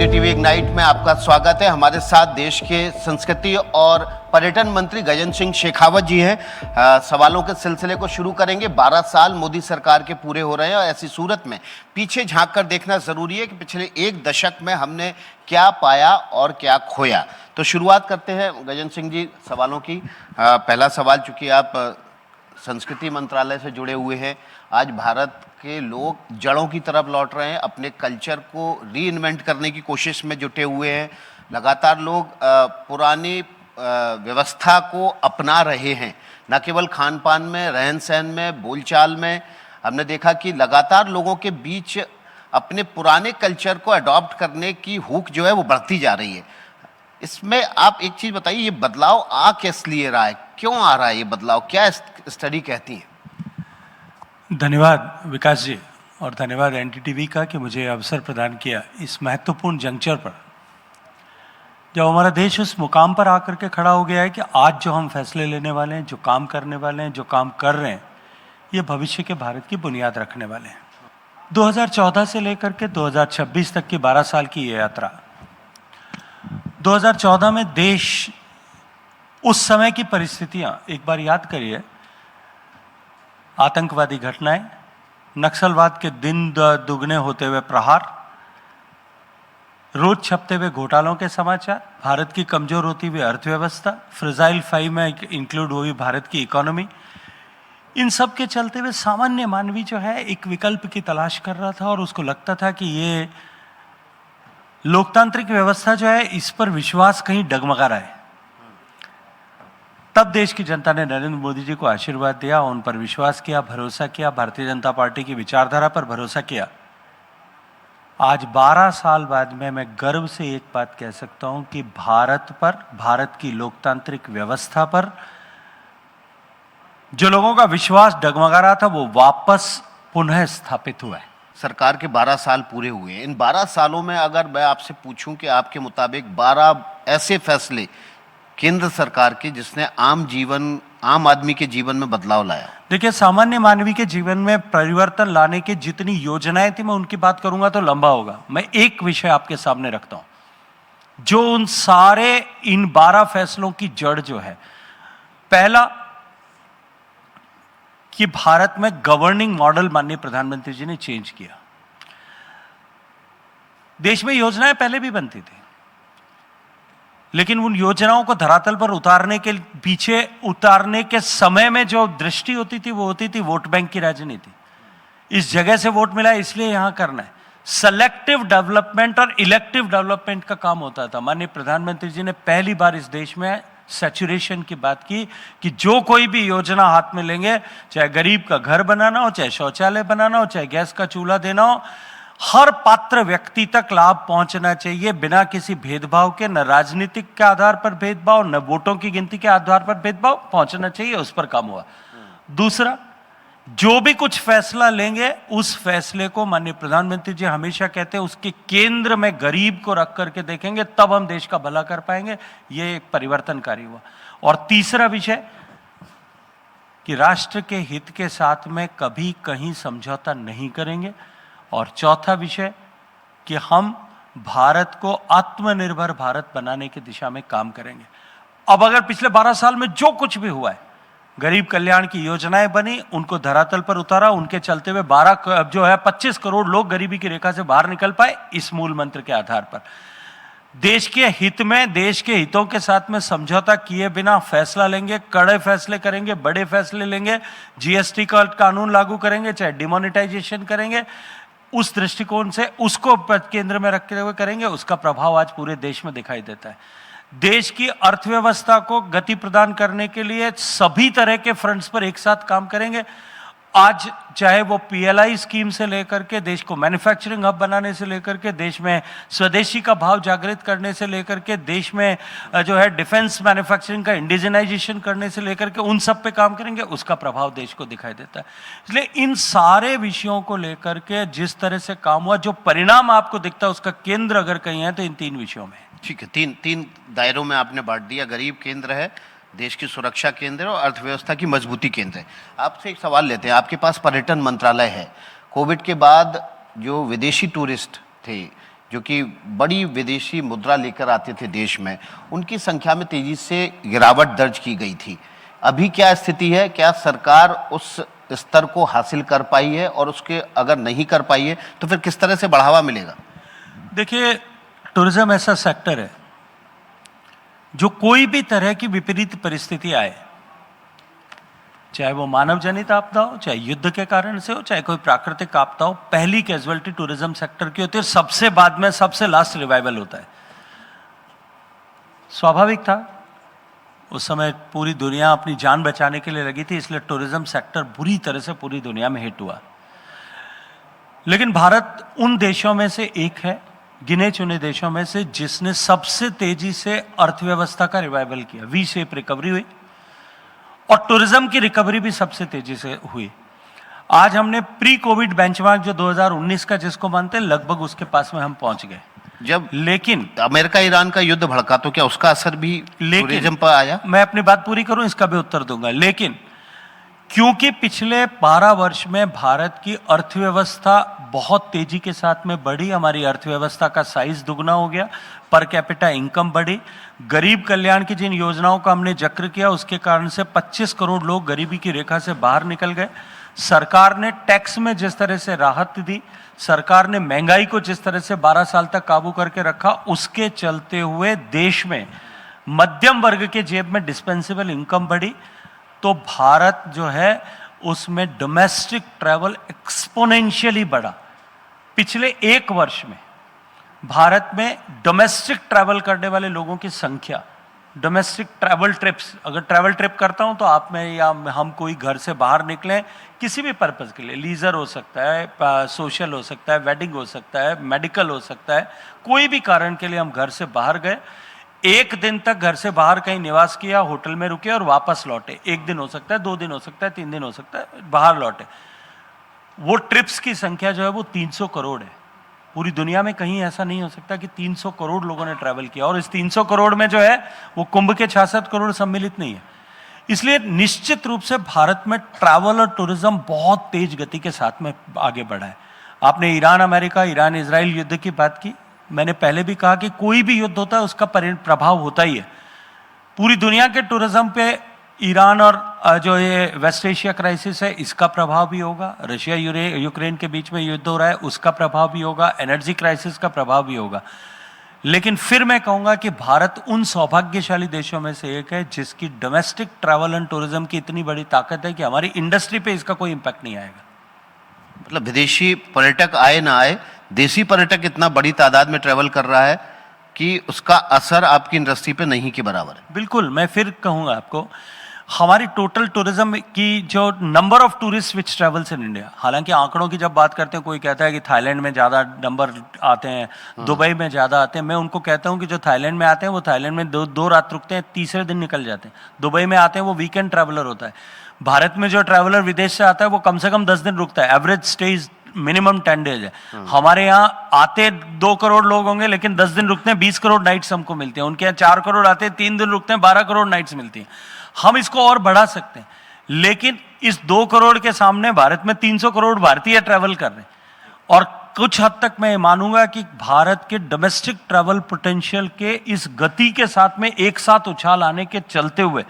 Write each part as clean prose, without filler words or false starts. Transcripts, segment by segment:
NDTV ignite में आपका स्वागत है। हमारे साथ देश के संस्कृति और पर्यटन मंत्री गजेंद्र सिंह शेखावत जी हैं। सवालों के सिलसिले को शुरू करेंगे। 12 साल मोदी सरकार के पूरे हो रहे हैं और ऐसी सूरत में पीछे झांक कर देखना जरूरी है कि पिछले एक दशक में हमने क्या पाया और क्या खोया। तो शुरुआत करते हैं गजेंद्र सिंह जी सवालों की। पहला सवाल, चूंकि आप संस्कृति मंत्रालय से जुड़े हुए हैं, आज भारत के लोग जड़ों की तरफ लौट रहे हैं, अपने कल्चर को रीइन्वेंट करने की कोशिश में जुटे हुए हैं। लगातार लोग पुरानी व्यवस्था को अपना रहे हैं, न केवल खान पान में, रहन सहन में, बोलचाल में। हमने देखा कि लगातार लोगों के बीच अपने पुराने कल्चर को अडॉप्ट करने की हुक जो है वो बढ़ती जा रही है। इसमें आप एक चीज़ बताइए, ये बदलाव आ किस लिए रहा है, क्यों आ रहा है ये बदलाव, क्या स्टडी कहती है? धन्यवाद विकास जी, और धन्यवाद एनडीटीवी का कि मुझे अवसर प्रदान किया इस महत्वपूर्ण जंक्चर पर, जब हमारा देश उस मुकाम पर आकर के खड़ा हो गया है कि आज जो हम फैसले लेने वाले हैं, जो काम करने वाले हैं, जो काम कर रहे हैं, ये भविष्य के भारत की बुनियाद रखने वाले हैं। 2014 से लेकर के 2026 तक की 12 साल की ये यात्रा। 2014 में देश, उस समय की परिस्थितियां एक बार याद करिए, आतंकवादी घटनाएं, नक्सलवाद के दिन दुगने होते हुए प्रहार, रोज छपते हुए घोटालों के समाचार, भारत की कमजोर होती हुई अर्थव्यवस्था, फ्रेजाइल 5 में इंक्लूड हुई भारत की इकोनॉमी, इन सब के चलते हुए सामान्य मानवी जो है एक विकल्प की तलाश कर रहा था और उसको लगता था कि ये लोकतांत्रिक व्यवस्था जो है इस पर विश्वास कहीं डगमगा रहा है। तब देश की जनता ने नरेंद्र मोदी जी को आशीर्वाद दिया, उन पर विश्वास किया, भरोसा किया, भारतीय जनता पार्टी की विचारधारा पर भरोसा किया। आज 12 साल बाद में मैं गर्व से एक बात कह सकता हूं कि भारत पर, भारत की लोकतांत्रिक व्यवस्था पर जो लोगों का विश्वास डगमगा रहा था वो वापस पुनः स्थापित हुआ है। सरकार के 12 साल पूरे हुए हैं। इन 12 सालों में अगर मैं आपसे पूछूं कि आपके मुताबिक 12 ऐसे फैसले केंद्र सरकार के जिसने आम आदमी के जीवन में बदलाव लाया। देखिए, सामान्य मानवी के जीवन में परिवर्तन लाने की जितनी योजनाएं थी, मैं उनकी बात करूंगा तो लंबा होगा। मैं एक विषय आपके सामने रखता हूं जो उन सारे इन 12 फैसलों की जड़ जो है। पहला, कि भारत में गवर्निंग मॉडल माननीय प्रधानमंत्री जी ने चेंज किया। देश में योजनाएं पहले भी बनती थी, लेकिन उन योजनाओं को धरातल पर उतारने के समय में जो दृष्टि होती थी वो होती थी वोट बैंक की राजनीति। इस जगह से वोट मिला इसलिए यहां करना है। सेलेक्टिव डेवलपमेंट और इलेक्टिव डेवलपमेंट का काम होता था। माननीय प्रधानमंत्री जी ने पहली बार इस देश में सैचुरेशन की बात की कि जो कोई भी योजना हाथ में लेंगे, चाहे गरीब का घर बनाना हो, चाहे शौचालय बनाना हो, चाहे गैस का चूल्हा देना हो, हर पात्र व्यक्ति तक लाभ पहुंचना चाहिए बिना किसी भेदभाव के। न राजनीतिक के आधार पर भेदभाव, न वोटों की गिनती के आधार पर भेदभाव, पहुंचना चाहिए, उस पर काम हुआ। दूसरा, जो भी कुछ फैसला लेंगे उस फैसले को, माननीय प्रधानमंत्री जी हमेशा कहते हैं, उसके केंद्र में गरीब को रख करके देखेंगे, तब हम देश का भला कर पाएंगे। ये एक परिवर्तनकारी हुआ। और तीसरा विषय, कि राष्ट्र के हित के साथ में कभी कहीं समझौता नहीं करेंगे। और चौथा विषय, कि हम भारत को आत्मनिर्भर भारत बनाने की दिशा में काम करेंगे। अब अगर पिछले 12 साल में जो कुछ भी हुआ है, गरीब कल्याण की योजनाएं बनी, उनको धरातल पर उतारा, उनके चलते हुए 25 करोड़ लोग गरीबी की रेखा से बाहर निकल पाए, इस मूल मंत्र के आधार पर। देश के हित में, देश के हितों के साथ में समझौता किए बिना फैसला लेंगे, कड़े फैसले करेंगे, बड़े फैसले लेंगे, जीएसटी का कानून लागू करेंगे, चाहे डिमोनेटाइजेशन करेंगे, उस दृष्टिकोण से उसको केंद्र में रखते हुए करेंगे। उसका प्रभाव आज पूरे देश में दिखाई देता है। देश की अर्थव्यवस्था को गति प्रदान करने के लिए सभी तरह के फ्रंट्स पर एक साथ काम करेंगे। आज चाहे वो पीएलआई स्कीम से लेकर के देश को मैन्युफैक्चरिंग हब बनाने से लेकर के, देश में स्वदेशी का भाव जागृत करने से लेकर के, देश में जो है डिफेंस मैन्युफैक्चरिंग का इंडिजनाइजेशन करने से लेकर के, उन सब पे काम करेंगे। उसका प्रभाव देश को दिखाई देता है। इसलिए इन सारे विषयों को लेकर के जिस तरह से काम हुआ, जो परिणाम आपको दिखता है, उसका केंद्र अगर कहीं है तो इन 3 विषयों में। ठीक है, तीन दायरों में आपने बांट दिया। गरीब केंद्र है, देश की सुरक्षा केंद्र और अर्थव्यवस्था की मजबूती केंद्र है। आपसे एक सवाल लेते हैं, आपके पास पर्यटन मंत्रालय है। कोविड के बाद जो विदेशी टूरिस्ट थे जो कि बड़ी विदेशी मुद्रा लेकर आते थे देश में, उनकी संख्या में तेजी से गिरावट दर्ज की गई थी। अभी क्या स्थिति है? क्या सरकार उस स्तर को हासिल कर पाई है, और उसके अगर नहीं कर पाई है तो फिर किस तरह से बढ़ावा मिलेगा? देखिए, टूरिज्म ऐसा सेक्टर है जो कोई भी तरह की विपरीत परिस्थिति आए, चाहे वो मानव जनित आपदा हो, चाहे युद्ध के कारण से हो, चाहे कोई प्राकृतिक आपदा हो, पहली कैजुअलिटी टूरिज्म सेक्टर की होती है, सबसे बाद में सबसे लास्ट रिवाइवल होता है। स्वाभाविक था, उस समय पूरी दुनिया अपनी जान बचाने के लिए लगी थी, इसलिए टूरिज्म सेक्टर बुरी तरह से पूरी दुनिया में हिट हुआ। लेकिन भारत उन देशों में से एक है, गिने चुने देशों में से, जिसने सबसे तेजी से अर्थव्यवस्था का रिवाइवल किया। वी शेप रिकवरी हुई और टूरिज्म की रिकवरी भी सबसे तेजी से हुई। आज हमने प्री कोविड बेंचमार्क जो 2019 का जिसको मानते हैं, लगभग उसके पास में हम पहुंच गए। लेकिन अमेरिका ईरान का युद्ध भड़का तो क्या उसका असर भी टूरिज्म पर आया? मैं अपनी बात पूरी करूं, इसका भी उत्तर दूंगा। लेकिन क्योंकि पिछले 12 वर्ष में भारत की अर्थव्यवस्था बहुत तेजी के साथ में बढ़ी, हमारी अर्थव्यवस्था का साइज दुगना हो गया, पर कैपिटा इनकम बढ़ी, गरीब कल्याण की जिन योजनाओं का हमने जिक्र किया उसके कारण से 25 करोड़ लोग गरीबी की रेखा से बाहर निकल गए। सरकार ने टैक्स में जिस तरह से राहत दी, सरकार ने महंगाई को जिस तरह से 12 साल तक काबू करके रखा, उसके चलते हुए देश में मध्यम वर्ग के जेब में डिस्पेंसेबल इनकम बढ़ी। तो भारत जो है उसमें डोमेस्टिक ट्रैवल एक्सपोनेंशियली बढ़ा। पिछले एक वर्ष में भारत में डोमेस्टिक ट्रैवल करने वाले लोगों की संख्या, डोमेस्टिक ट्रैवल ट्रिप्स, अगर ट्रैवल ट्रिप करता हूं तो आप में या हम कोई घर से बाहर निकले किसी भी पर्पस के लिए, लीजर हो सकता है, सोशल हो सकता है, वेडिंग हो सकता है, मेडिकल हो सकता है, कोई भी कारण के लिए हम घर से बाहर गए, एक दिन तक घर से बाहर कहीं निवास किया, होटल में रुके और वापस लौटे, एक दिन हो सकता है, 2 दिन हो सकता है, 3 दिन हो सकता है, बाहर लौटे, वो ट्रिप्स की संख्या जो है वो 300 करोड़ है। पूरी दुनिया में कहीं ऐसा नहीं हो सकता कि 300 करोड़ लोगों ने ट्रैवल किया, और इस 300 करोड़ में जो है वो कुंभ के 66 करोड़ सम्मिलित नहीं है। इसलिए निश्चित रूप से भारत में ट्रैवल और टूरिज्म बहुत तेज गति के साथ में आगे बढ़ा है। आपने ईरान अमेरिका, ईरान इजराइल युद्ध की बात की, मैंने पहले भी कहा कि कोई भी युद्ध होता है उसका प्रभाव होता ही है। पूरी दुनिया के टूरिज्म पे ईरान और जो ये वेस्ट एशिया क्राइसिस है इसका प्रभाव भी होगा, रशिया यूक्रेन के बीच में युद्ध हो रहा है उसका प्रभाव भी होगा, एनर्जी क्राइसिस का प्रभाव भी होगा। लेकिन फिर मैं कहूंगा कि भारत उन सौभाग्यशाली देशों में से एक है जिसकी डोमेस्टिक ट्रैवल एंड टूरिज्म की इतनी बड़ी ताकत है कि हमारी इंडस्ट्री पे इसका कोई इंपैक्ट नहीं आएगा। मतलब विदेशी पर्यटक आए ना आए, देसी पर्यटक इतना बड़ी तादाद में ट्रैवल कर रहा है कि उसका असर आपकी इंडस्ट्री पे नहीं के बराबर है। बिल्कुल, मैं फिर कहूंगा आपको, हमारी टोटल टूरिज्म की जो number of tourist which travels in India, हालांकि आंकड़ों की जब बात करते हैं कोई कहता है कि थाईलैंड में ज़्यादा नंबर आते हैं, दुबई में ज़्यादा आते हैं। मैं उनको कहता हूं कि जो थाईलैंड में आते हैं वो थाईलैंड में दो रात रुकते हैं, तीसरे दिन निकल जाते हैं। दुबई में आते हैं वो वीकेंड ट्रैवलर होता है। भारत में जो ट्रैवलर विदेश से आता है वो कम से कम 10 दिन रुकता है, एवरेज स्टेज मिनिमम 10 डेज है। हमारे यहाँ आते 2 करोड़ लोग होंगे लेकिन 10 दिन रुकते हैं, 20 करोड़ नाइट्स हमको मिलती हैं। उनके यहाँ 4 करोड़ आते हैं, 3 दिन रुकते हैं, 12 करोड़ नाइट्स मिलती हैं। हम इसको और बढ़ा सकते हैं, लेकिन इस 2 करोड़ के सामने भारत में 300 करोड़ भारतीय ट्रैवल कर रहे हैं। और कुछ हद तक मैं मानूंगा कि भारत के डोमेस्टिक ट्रैवल पोटेंशियल के इस गति के साथ में एक साथ उछाल आने के चलते हुए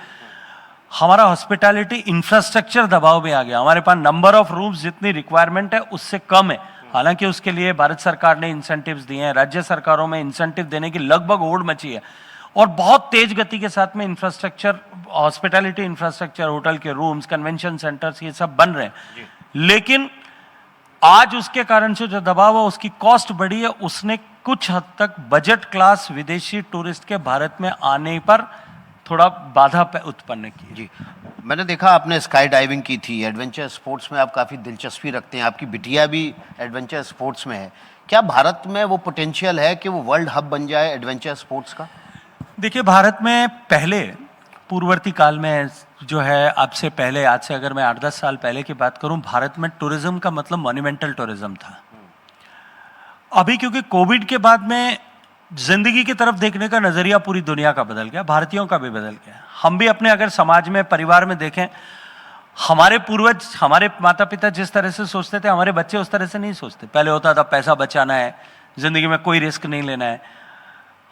हमारा हॉस्पिटैलिटी इंफ्रास्ट्रक्चर दबाव में आ गया। हमारे पास नंबर ऑफ रूम्स जितनी रिक्वायरमेंट है उससे कम है। हालांकि उसके लिए भारत सरकार ने इंसेंटिव्स दिए हैं, राज्य सरकारों में इंसेंटिव देने की लगभग होड़ मची है, और बहुत तेज गति के साथ में इंफ्रास्ट्रक्चर, हॉस्पिटैलिटी इंफ्रास्ट्रक्चर, होटल के रूम्स, कन्वेंशन सेंटर्स, ये सब बन रहे हैं। लेकिन आज उसके कारण से जो दबाव है उसकी कॉस्ट बढ़ी है, उसने कुछ हद तक बजट क्लास विदेशी टूरिस्ट के भारत में आने पर थोड़ा बाधा उत्पन्न की। जी, मैंने देखा आपने स्काई डाइविंग की थी, एडवेंचर स्पोर्ट्स में आप काफ़ी दिलचस्पी रखते हैं, आपकी बिटिया भी एडवेंचर स्पोर्ट्स में है। क्या भारत में वो पोटेंशियल है कि वो वर्ल्ड हब बन जाए एडवेंचर स्पोर्ट्स का? देखिए, भारत में पहले पूर्ववर्ती काल में जो है, आपसे पहले, आज से अगर मैं 8-10 साल पहले की बात करूं, भारत में टूरिज्म का मतलब मॉन्यूमेंटल टूरिज्म था। अभी क्योंकि कोविड के बाद में जिंदगी की तरफ देखने का नजरिया पूरी दुनिया का बदल गया, भारतीयों का भी बदल गया। हम भी अपने अगर समाज में, परिवार में देखें, हमारे पूर्वज, हमारे माता पिता जिस तरह से सोचते थे, हमारे बच्चे उस तरह से नहीं सोचते। पहले होता था पैसा बचाना है, जिंदगी में कोई रिस्क नहीं लेना है,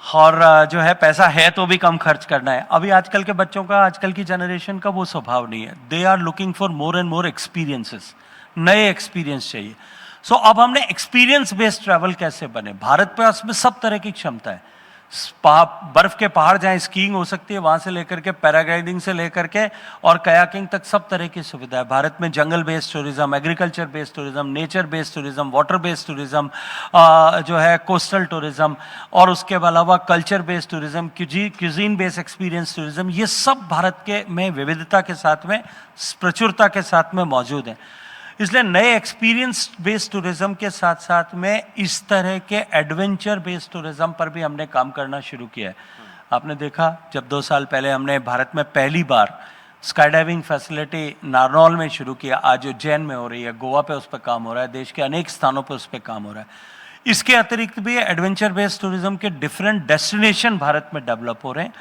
और जो है पैसा है तो भी कम खर्च करना है। अभी आजकल के बच्चों का, आजकल की जनरेशन का वो स्वभाव नहीं है। They are looking for more and more experiences, नए एक्सपीरियंस चाहिए। सो अब हमने एक्सपीरियंस बेस्ड ट्रैवल कैसे बने। भारत पे उसमें सब तरह की क्षमता है। बर्फ के पहाड़ जहाँ स्कीइंग हो सकती है, वहां से लेकर के पैराग्लाइडिंग से लेकर के और कयाकिंग तक सब तरह की सुविधा है। भारत में जंगल based tourism, agriculture based tourism, nature based tourism, water based tourism, जो है कोस्टल टूरिज्म, और उसके अलावा culture based tourism, cuisine based experience tourism, ये सब भारत के में विविधता के साथ में, प्रचुरता के साथ में मौजूद है। इसलिए नए एक्सपीरियंस बेस्ड टूरिज्म के साथ साथ में इस तरह के एडवेंचर बेस्ड टूरिज्म पर भी हमने काम करना शुरू किया है। आपने देखा, जब 2 साल पहले हमने भारत में पहली बार स्काई डाइविंग फैसिलिटी नारनौल में शुरू किया, आज उज्जैन में हो रही है, गोवा पे उस पर काम हो रहा है, देश के अनेक स्थानों पर उस पर काम हो रहा है। इसके अतिरिक्त भी एडवेंचर बेस्ड टूरिज्म के डिफरेंट डेस्टिनेशन भारत में डेवलप हो रहे हैं,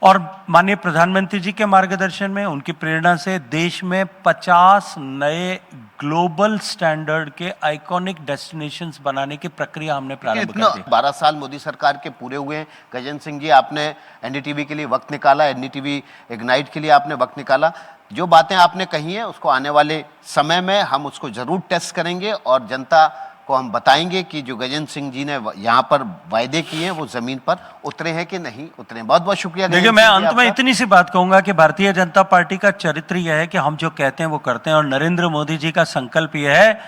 और माननीय प्रधानमंत्री जी के मार्गदर्शन में, उनकी प्रेरणा से देश में 50 नए ग्लोबल स्टैंडर्ड के आइकॉनिक डेस्टिनेशंस बनाने की प्रक्रिया हमने प्रारंभ कर दी। 12 साल मोदी सरकार के पूरे हुए हैं। गजेंद्र सिंह जी, आपने एनडीटीवी के लिए वक्त निकाला, एनडीटीवी इग्नाइट के लिए आपने वक्त निकाला। जो बातें आपने कही हैं उसको आने वाले समय में हम उसको जरूर टेस्ट करेंगे और जनता को हम बताएंगे कि जो गजेंद्र सिंह जी ने यहाँ पर वायदे किए हैं वो जमीन पर उतरे हैं कि नहीं उतरे। बहुत बहुत शुक्रिया। देखिए, मैं अंत में इतनी सी बात कहूंगा कि भारतीय जनता पार्टी का चरित्र यह है कि हम जो कहते हैं वो करते हैं, और नरेंद्र मोदी जी का संकल्प यह है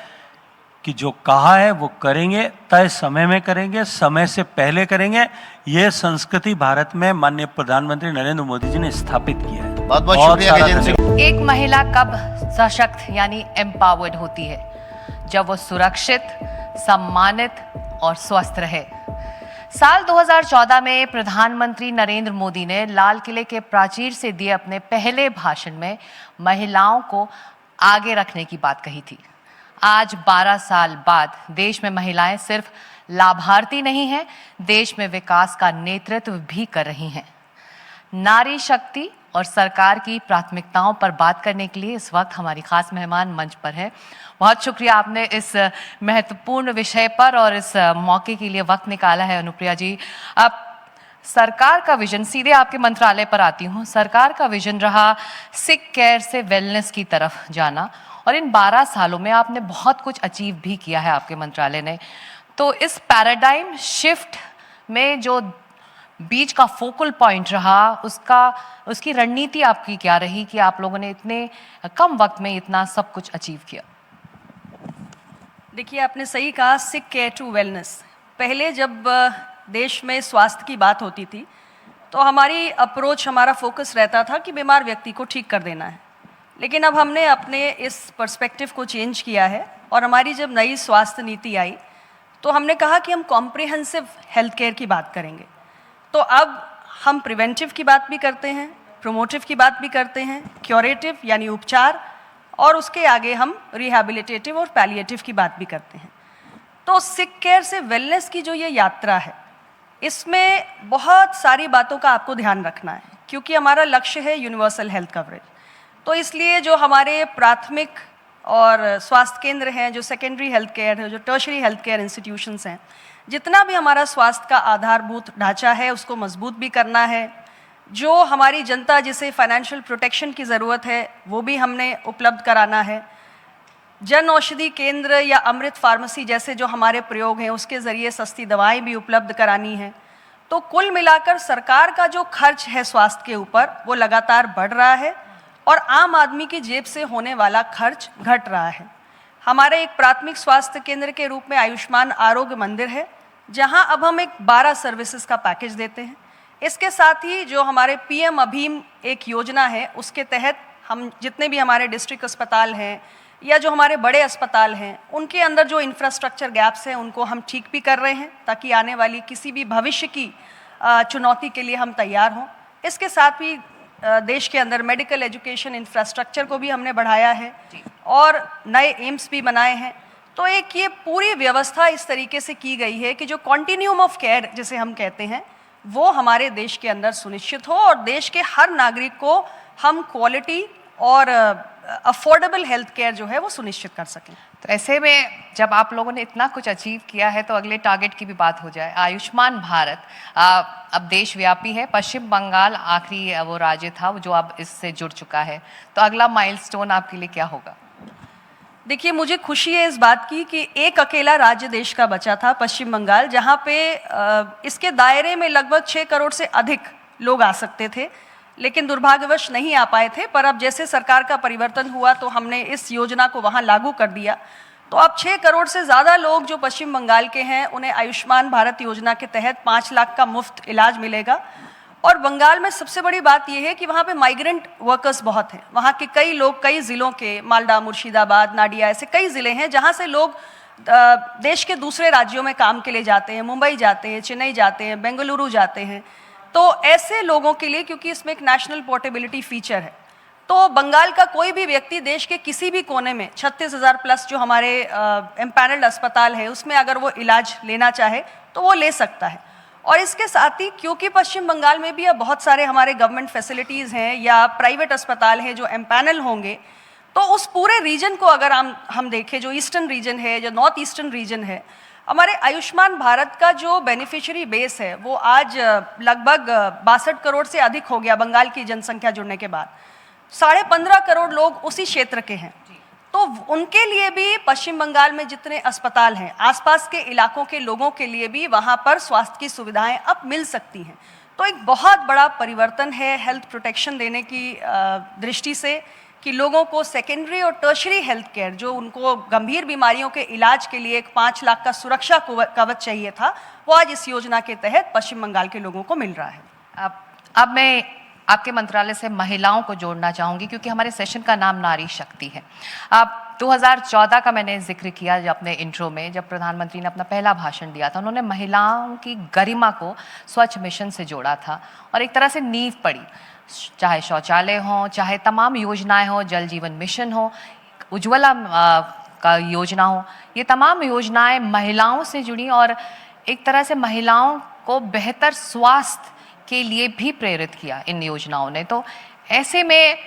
कि जो कहा है वो करेंगे, तय समय में करेंगे, समय से पहले करेंगे। ये संस्कृति भारत में माननीय प्रधानमंत्री नरेंद्र मोदी जी ने स्थापित किया है। बहुत बहुत शुक्रिया गजेंद्र सिंह। एक महिला कब सशक्त यानी एम्पावर्ड होती है? जब वो सुरक्षित, सम्मानित और स्वस्थ रहे। साल 2014 में प्रधानमंत्री नरेंद्र मोदी ने लाल किले के प्राचीर से दिए अपने पहले भाषण में महिलाओं को आगे रखने की बात कही थी। आज 12 साल बाद देश में महिलाएं सिर्फ लाभार्थी नहीं हैं, देश में विकास का नेतृत्व भी कर रही हैं। नारी शक्ति और सरकार की प्राथमिकताओं पर बात करने के लिए इस वक्त हमारी खास मेहमान मंच पर है। बहुत शुक्रिया, आपने इस महत्वपूर्ण विषय पर और इस मौके के लिए वक्त निकाला है। अनुप्रिया जी, अब सरकार का विजन, सीधे आपके मंत्रालय पर आती हूँ। सरकार का विजन रहा सिक केयर से वेलनेस की तरफ जाना, और इन 12 सालों में आपने बहुत कुछ अचीव भी किया है आपके मंत्रालय ने। तो इस पैराडाइम शिफ्ट में जो बीच का फोकल पॉइंट रहा, उसकी रणनीति आपकी क्या रही कि आप लोगों ने इतने कम वक्त में इतना सब कुछ अचीव किया? देखिए, आपने सही कहा, सिक केयर टू वेलनेस। पहले जब देश में स्वास्थ्य की बात होती थी तो हमारी अप्रोच, हमारा फोकस रहता था कि बीमार व्यक्ति को ठीक कर देना है। लेकिन अब हमने अपने इस पर्सपेक्टिव को चेंज किया है, और हमारी जब नई स्वास्थ्य नीति आई तो हमने कहा कि हम कॉम्प्रिहेंसिव हेल्थ केयर की बात करेंगे। तो अब हम प्रिवेंटिव की बात भी करते हैं, प्रोमोटिव की बात भी करते हैं, क्यूरेटिव यानी उपचार, और उसके आगे हम रिहैबिलिटेटिव और पैलिएटिव की बात भी करते हैं। तो सिक केयर से वेलनेस की जो ये यात्रा है, इसमें बहुत सारी बातों का आपको ध्यान रखना है, क्योंकि हमारा लक्ष्य है यूनिवर्सल हेल्थ कवरेज। तो इसलिए जो हमारे प्राथमिक और स्वास्थ्य केंद्र हैं, जो सेकेंडरी हेल्थ केयर है, जो टर्शरी हेल्थ केयर इंस्टीट्यूशंस हैं, जितना भी हमारा स्वास्थ्य का आधारभूत ढांचा है उसको मजबूत भी करना है। जो हमारी जनता जिसे फाइनेंशियल प्रोटेक्शन की ज़रूरत है वो भी हमने उपलब्ध कराना है। जन औषधि केंद्र या अमृत फार्मेसी जैसे जो हमारे प्रयोग हैं उसके ज़रिए सस्ती दवाएं भी उपलब्ध करानी है। तो कुल मिलाकर सरकार का जो खर्च है स्वास्थ्य के ऊपर वो लगातार बढ़ रहा है, और आम आदमी की जेब से होने वाला खर्च घट रहा है। हमारे एक प्राथमिक स्वास्थ्य केंद्र के रूप में आयुष्मान आरोग्य मंदिर है, जहां अब हम एक 12 सर्विसेज का पैकेज देते हैं। इसके साथ ही जो हमारे पीएम अभीम एक योजना है, उसके तहत हम जितने भी हमारे डिस्ट्रिक्ट अस्पताल हैं या जो हमारे बड़े अस्पताल हैं, उनके अंदर जो इंफ्रास्ट्रक्चर गैप्स हैं उनको हम ठीक भी कर रहे हैं, ताकि आने वाली किसी भी भविष्य की चुनौती के लिए हम तैयार हों। इसके साथ भी देश के अंदर मेडिकल एजुकेशन इंफ्रास्ट्रक्चर को भी हमने बढ़ाया है और नए एम्स भी बनाए हैं। तो एक ये पूरी व्यवस्था इस तरीके से की गई है कि जो कॉन्टिन्यूम ऑफ केयर जिसे हम कहते हैं वो हमारे देश के अंदर सुनिश्चित हो, और देश के हर नागरिक को हम क्वालिटी और अफोर्डेबल हेल्थ केयर जो है वो सुनिश्चित कर सकें। तो ऐसे में जब आप लोगों ने इतना कुछ अचीव किया है तो अगले टारगेट की भी बात हो जाए। आयुष्मान भारत अब देशव्यापी है, पश्चिम बंगाल आखिरी वो राज्य था जो अब इससे जुड़ चुका है, तो अगला माइलस्टोन आपके लिए क्या होगा? देखिए, मुझे खुशी है इस बात की कि एक अकेला राज्य देश का बचा था, पश्चिम बंगाल, जहाँ पे इसके दायरे में लगभग 6 करोड़ से अधिक लोग आ सकते थे, लेकिन दुर्भाग्यवश नहीं आ पाए थे। पर अब जैसे सरकार का परिवर्तन हुआ तो हमने इस योजना को वहाँ लागू कर दिया, तो अब 6 करोड़ से ज़्यादा लोग जो पश्चिम बंगाल के हैं उन्हें आयुष्मान भारत योजना के तहत 5 लाख का मुफ्त इलाज मिलेगा। और बंगाल में सबसे बड़ी बात यह है कि वहाँ पे माइग्रेंट वर्कर्स बहुत हैं। वहाँ के कई लोग कई ज़िलों के, मालदा, मुर्शिदाबाद, नाडिया, ऐसे कई ज़िले हैं जहाँ से लोग देश के दूसरे राज्यों में काम के लिए जाते हैं, मुंबई जाते हैं, चेन्नई जाते हैं, बेंगलुरु जाते हैं। तो ऐसे लोगों के लिए, क्योंकि इसमें एक नेशनल पोर्टेबिलिटी फीचर है, तो बंगाल का कोई भी व्यक्ति देश के किसी भी कोने में 36,000 प्लस जो हमारे एम्पैनल्ड अस्पताल है उसमें अगर वो इलाज लेना चाहे तो वो ले सकता है। और इसके साथ ही क्योंकि पश्चिम बंगाल में भी अब बहुत सारे हमारे गवर्नमेंट फैसिलिटीज़ हैं या प्राइवेट अस्पताल हैं जो एम्पैनल होंगे, तो उस पूरे रीजन को अगर हम देखें, जो ईस्टर्न रीजन है, जो नॉर्थ ईस्टर्न रीजन है, हमारे आयुष्मान भारत का जो बेनिफिशियरी बेस है वो आज लगभग 62 करोड़ से अधिक हो गया। बंगाल की जनसंख्या जुड़ने के बाद 15.5 करोड़ लोग उसी क्षेत्र के हैं, तो उनके लिए भी पश्चिम बंगाल में जितने अस्पताल हैं, आसपास के इलाकों के लोगों के लिए भी वहाँ पर स्वास्थ्य की सुविधाएं अब मिल सकती हैं। तो एक बहुत बड़ा परिवर्तन है हेल्थ प्रोटेक्शन देने की दृष्टि से, कि लोगों को सेकेंडरी और टर्शरी हेल्थ केयर, जो उनको गंभीर बीमारियों के इलाज के लिए एक 5 लाख का सुरक्षा कवच चाहिए था, वो आज इस योजना के तहत पश्चिम बंगाल के लोगों को मिल रहा है। अब मैं आपके मंत्रालय से महिलाओं को जोड़ना चाहूँगी, क्योंकि हमारे सेशन का नाम नारी शक्ति है। अब 2014 का मैंने जिक्र किया जब अपने इंट्रो में, जब प्रधानमंत्री ने अपना पहला भाषण दिया था, उन्होंने महिलाओं की गरिमा को स्वच्छ मिशन से जोड़ा था और एक तरह से नींव पड़ी। चाहे शौचालय हो, चाहे तमाम योजनाएं हो, जल जीवन मिशन हो, उज्ज्वला का योजना हो, ये तमाम योजनाएं महिलाओं से जुड़ी और एक तरह से महिलाओं को बेहतर स्वास्थ्य के लिए भी प्रेरित किया इन योजनाओं ने। तो ऐसे में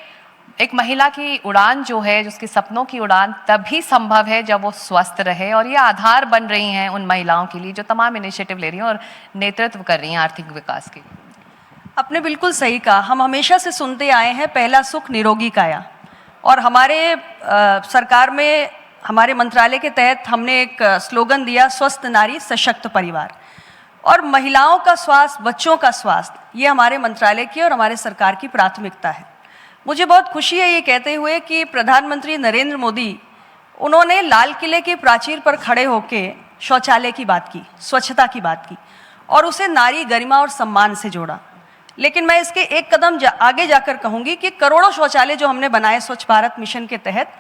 एक महिला की उड़ान जो है, उसके सपनों की उड़ान तभी संभव है जब वो स्वस्थ रहे, और ये आधार बन रही हैं उन महिलाओं के लिए जो तमाम इनिशिएटिव ले रही हैं और नेतृत्व कर रही हैं आर्थिक विकास के लिए। आपने बिल्कुल सही कहा। हम हमेशा से सुनते आए हैं पहला सुख निरोगी काया, और हमारे सरकार में हमारे मंत्रालय के तहत हमने एक स्लोगन दिया, स्वस्थ नारी सशक्त परिवार। और महिलाओं का स्वास्थ्य, बच्चों का स्वास्थ्य, ये हमारे मंत्रालय की और हमारे सरकार की प्राथमिकता है। मुझे बहुत खुशी है ये कहते हुए कि प्रधानमंत्री नरेंद्र मोदी, उन्होंने लाल किले के प्राचीर पर खड़े होकर शौचालय की बात की, स्वच्छता की बात की, और उसे नारी गरिमा और सम्मान से जोड़ा। लेकिन मैं इसके एक कदम आगे जाकर कहूँगी कि करोड़ों शौचालय जो हमने बनाए स्वच्छ भारत मिशन के तहत,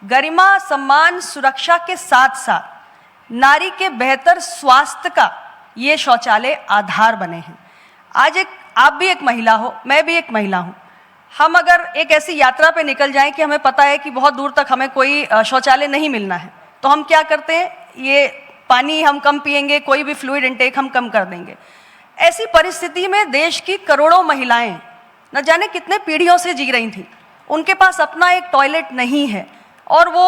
गरिमा, सम्मान, सुरक्षा के साथ साथ नारी के बेहतर स्वास्थ्य का ये शौचालय आधार बने हैं। आज आप भी एक महिला हो, मैं भी एक महिला हूँ। हम अगर एक ऐसी यात्रा पे निकल जाएं कि हमें पता है कि बहुत दूर तक हमें कोई शौचालय नहीं मिलना है, तो हम क्या करते हैं, ये पानी हम कम पिएंगे, कोई भी फ्लूइड इनटेक हम कम कर देंगे। ऐसी परिस्थिति में देश की करोड़ों महिलाएं न जाने कितने पीढ़ियों से जी रही थी, उनके पास अपना एक टॉयलेट नहीं है और वो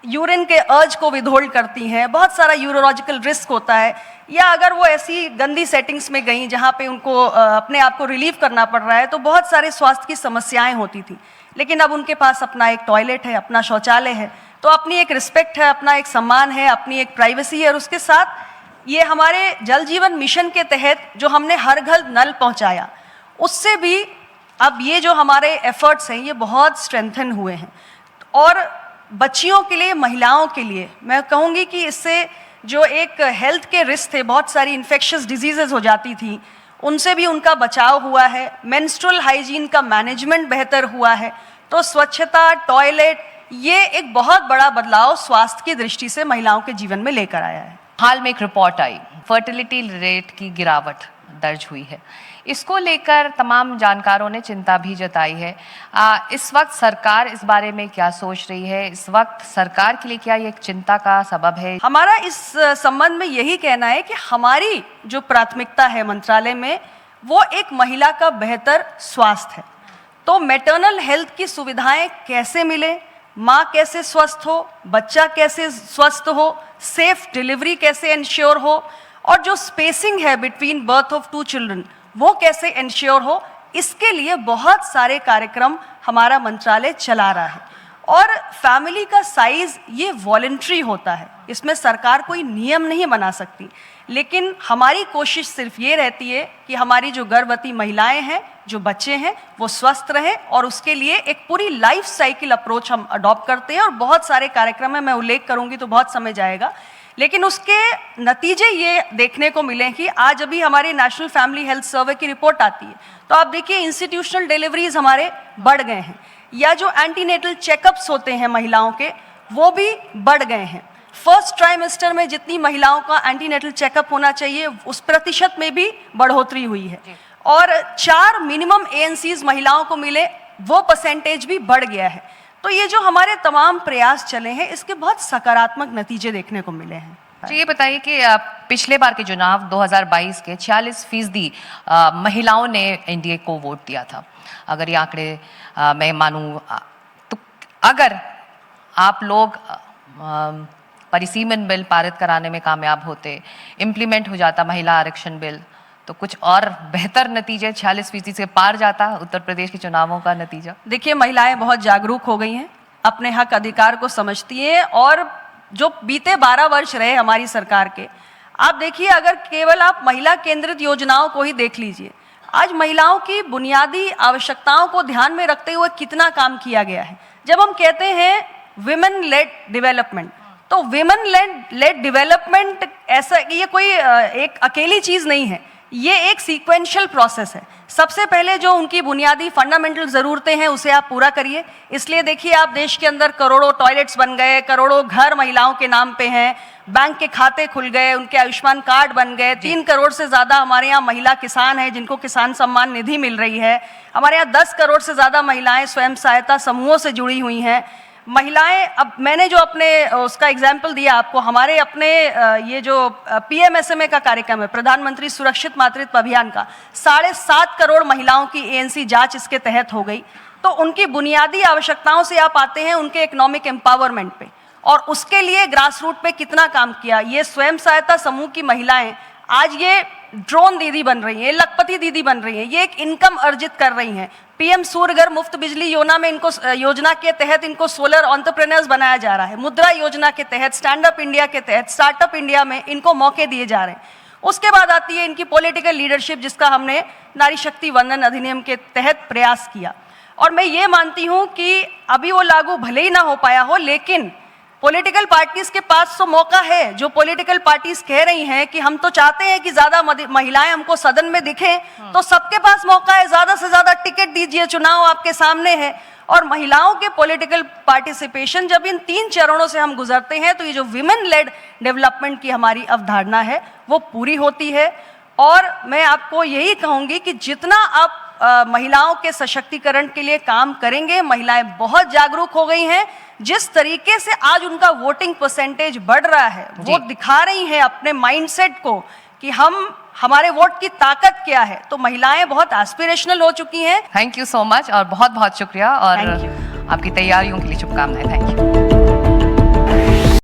यूरिन के अर्ज को विदहोल्ड करती हैं, बहुत सारा यूरोलॉजिकल रिस्क होता है, या अगर वो ऐसी गंदी सेटिंग्स में गई जहाँ पे उनको अपने आप को रिलीव करना पड़ रहा है, तो बहुत सारे स्वास्थ्य की समस्याएं होती थी। लेकिन अब उनके पास अपना एक टॉयलेट है, अपना शौचालय है, तो अपनी एक रिस्पेक्ट है, अपना एक सम्मान है, अपनी एक प्राइवेसी है। और उसके साथ ये हमारे जल जीवन मिशन के तहत जो हमने हर घर नल पहुँचाया, उससे भी अब ये जो हमारे एफर्ट्स हैं ये बहुत स्ट्रेंथन हुए हैं। और बच्चियों के लिए, महिलाओं के लिए मैं कहूँगी कि इससे जो एक हेल्थ के रिस्क थे, बहुत सारी इन्फेक्शियस डिजीज़ेज हो जाती थी, उनसे भी उनका बचाव हुआ है। मेंस्ट्रुअल हाइजीन का मैनेजमेंट बेहतर हुआ है। तो स्वच्छता, टॉयलेट, ये एक बहुत बड़ा बदलाव स्वास्थ्य की दृष्टि से महिलाओं के जीवन में लेकर आया है। हाल में एक रिपोर्ट आई, फर्टिलिटी रेट की गिरावट दर्ज हुई है। इसको लेकर तमाम जानकारों ने चिंता भी जताई है। इस वक्त सरकार इस बारे में क्या सोच रही है? इस वक्त सरकार के लिए क्या ये एक चिंता का सबब है? हमारा इस संबंध में यही कहना है कि हमारी जो प्राथमिकता है मंत्रालय में, वो एक महिला का बेहतर स्वास्थ्य है। तो मैटरनल हेल्थ की सुविधाएं कैसे मिले, माँ कैसे स्वस्थ हो, बच्चा कैसे स्वस्थ हो, सेफ डिलीवरी कैसे इंश्योर हो, और जो स्पेसिंग है बिटवीन बर्थ ऑफ 2 चिल्ड्रन वो कैसे इंश्योर हो, इसके लिए बहुत सारे कार्यक्रम हमारा मंत्रालय चला रहा है। और फैमिली का साइज ये वॉलंटरी होता है, इसमें सरकार कोई नियम नहीं बना सकती, लेकिन हमारी कोशिश सिर्फ ये रहती है कि हमारी जो गर्भवती महिलाएं हैं, जो बच्चे हैं, वो स्वस्थ रहें, और उसके लिए एक पूरी लाइफ साइकिल अप्रोच हम अडॉप्ट करते हैं। और बहुत सारे कार्यक्रम है, मैं उल्लेख करूंगी तो बहुत समय जाएगा, लेकिन उसके नतीजे ये देखने को मिले कि आज अभी हमारे नेशनल फैमिली हेल्थ सर्वे की रिपोर्ट आती है तो आप देखिए इंस्टीट्यूशनल डिलीवरीज हमारे बढ़ गए हैं, या जो एंटीनेटल चेकअप्स होते हैं महिलाओं के वो भी बढ़ गए हैं। फर्स्ट ट्राइमेस्टर में जितनी महिलाओं का एंटीनेटल चेकअप होना चाहिए उस प्रतिशत में भी बढ़ोतरी हुई है, और 4 मिनिमम एएनसीज महिलाओं को मिले वो परसेंटेज भी बढ़ गया है। तो ये जो हमारे तमाम प्रयास चले हैं इसके बहुत सकारात्मक नतीजे देखने को मिले हैं। तो ये बताइए कि पिछले बार के चुनाव 2022 के 40% महिलाओं ने एनडीए को वोट दिया था। अगर ये आंकड़े मैं मानूं तो अगर आप लोग परिसीमन बिल पारित कराने में कामयाब होते, इम्प्लीमेंट हो जाता महिला आरक्षण बिल, तो कुछ और बेहतर नतीजे 40% से पार जाता उत्तर प्रदेश के चुनावों का नतीजा। देखिए, महिलाएं बहुत जागरूक हो गई हैं, अपने हक अधिकार को समझती हैं, और जो बीते 12 वर्ष रहे हमारी सरकार के, आप देखिए अगर केवल आप महिला केंद्रित योजनाओं को ही देख लीजिए, आज महिलाओं की बुनियादी आवश्यकताओं को ध्यान में रखते हुए कितना काम किया गया है। जब हम कहते हैं विमेन लेड डेवलपमेंट, तो विमेन लेड डेवलपमेंट ऐसा ये कोई एक अकेली चीज नहीं है, ये एक सीक्वेंशियल प्रोसेस है। सबसे पहले जो उनकी बुनियादी फंडामेंटल ज़रूरतें हैं उसे आप पूरा करिए। इसलिए देखिए आप देश के अंदर करोड़ों टॉयलेट्स बन गए, करोड़ों घर महिलाओं के नाम पे हैं, बैंक के खाते खुल गए, उनके आयुष्मान कार्ड बन गए, 3 करोड़ से ज़्यादा हमारे यहाँ महिला किसान हैं जिनको किसान सम्मान निधि मिल रही है। हमारे यहाँ 10 करोड़ से ज़्यादा महिलाएं स्वयं सहायता समूहों से जुड़ी हुई हैं। महिलाएं, अब मैंने जो अपने उसका एग्जाम्पल दिया आपको, हमारे अपने ये जो पीएमएसएमए का कार्यक्रम है, प्रधानमंत्री सुरक्षित मातृत्व अभियान का, 7.5 करोड़ महिलाओं की एएनसी जांच इसके तहत हो गई। तो उनकी बुनियादी आवश्यकताओं से आप आते हैं उनके इकोनॉमिक एम्पावरमेंट पे, और उसके लिए ग्रास रूट पे कितना काम किया। ये स्वयं सहायता समूह की महिलाएं आज ये ड्रोन दीदी बन रही हैं, लखपति दीदी बन रही हैं, ये एक इनकम अर्जित कर रही हैं। पीएम सूर्य घर मुफ्त बिजली योजना के तहत इनको सोलर एंटरप्रेन्योर्स बनाया जा रहा है। मुद्रा योजना के तहत, स्टैंड अप इंडिया के तहत, स्टार्टअप इंडिया में इनको मौके दिए जा रहे हैं। उसके बाद आती है इनकी पॉलिटिकल लीडरशिप, जिसका हमने नारी शक्ति वंदन अधिनियम के तहत प्रयास किया। और मैं ये मानती हूँ कि अभी वो लागू भले ही ना हो पाया हो, लेकिन पॉलिटिकल पार्टीज के पास तो मौका है। जो पॉलिटिकल पार्टीज कह रही हैं कि हम तो चाहते हैं कि ज्यादा महिलाएं हमको सदन में दिखें, तो सबके पास मौका है, ज्यादा से ज्यादा टिकट दीजिए, चुनाव आपके सामने है। और महिलाओं के पॉलिटिकल पार्टिसिपेशन, जब इन 3 चरणों से हम गुजरते हैं तो ये जो विमेन लेड डेवलपमेंट की हमारी अवधारणा है वो पूरी होती है। और मैं आपको यही कहूंगी कि जितना आप महिलाओं के सशक्तिकरण के लिए काम करेंगे, महिलाएं बहुत जागरूक हो गई हैं। जिस तरीके से आज उनका वोटिंग परसेंटेज बढ़ रहा है, वो दिखा रही हैं अपने माइंडसेट को कि हमारे वोट की ताकत क्या है। तो महिलाएं बहुत एस्पिरेशनल हो चुकी हैं। थैंक यू सो मच, और बहुत बहुत शुक्रिया, और आपकी तैयारियों के लिए शुभकामनाएं। Thank you.